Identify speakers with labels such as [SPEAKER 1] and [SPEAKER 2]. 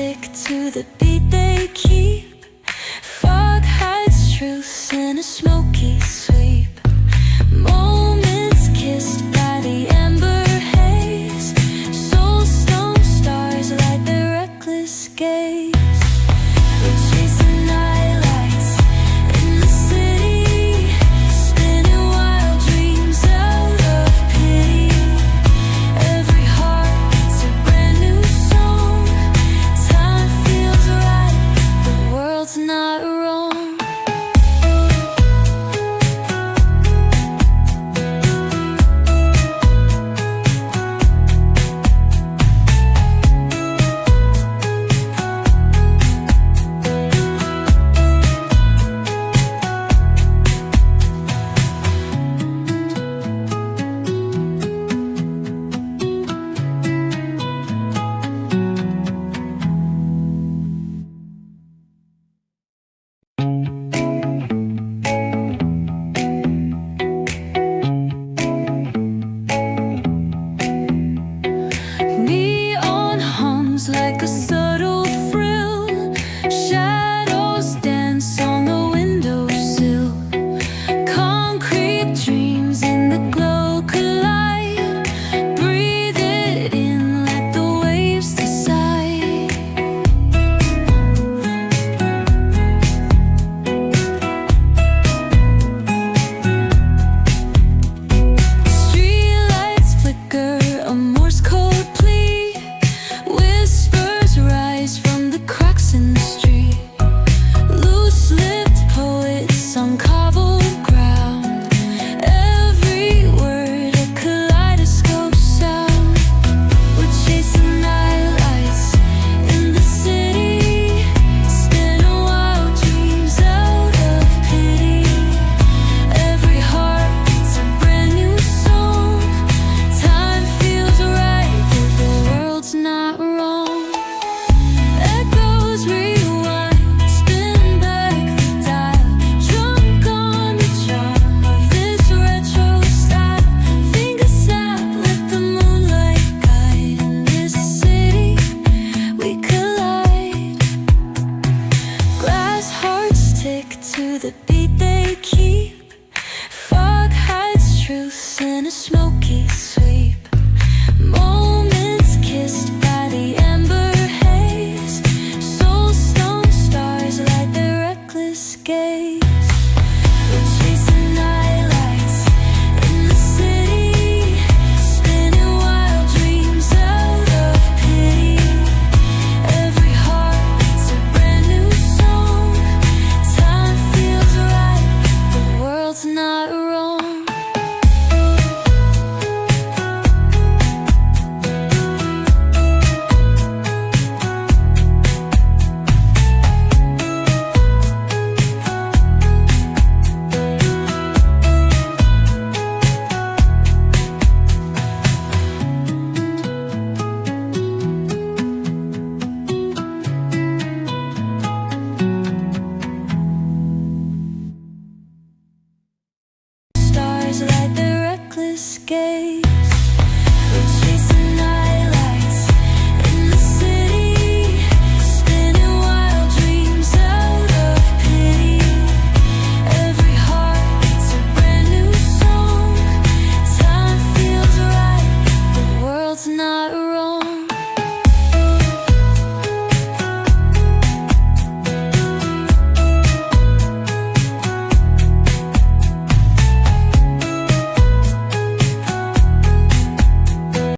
[SPEAKER 1] tick to the beat they keep. Fog hides truth in a smoky sweep. Moments kissed by the amber haze. Soulstone stars light their reckless gaze. We're chasing nightlights in the city, spinning wild dreams out of pity. Every heart beats a brand new song. Time feels right, the world's not wrong. Neon hums like a subtle thrill. Shadows dance on the windowsill. Concrete dreams in the glow collide. Breathe it in, let the waves decide. Streetlights flicker, a Morse code plea. Whispers rise from the cracks in the street. Loose-lipped poets on cobbled ground. Every word a kaleidoscope sound. We're chasing nightlights in the city, spinning wild dreams out of pity. Every heart beats a brand new song. Time feels right, but the world's not wrong. Echoes rewind, spin back the dial. Drunk on the charm of this retro style. Fingers snap, let the moonlight guide. In this city, we collide. Glass hearts tick to the beat they keep. Fog hides truth in a smoky sweep. Moments kissed by the amber haze. Soulstone stars light their reckless gaze. We're chasing nightlights in the city, spinning wild dreams out of pity. Every heart beats a brand new song. Time feels right, the world's not wrong. Stars light their reckless gaze.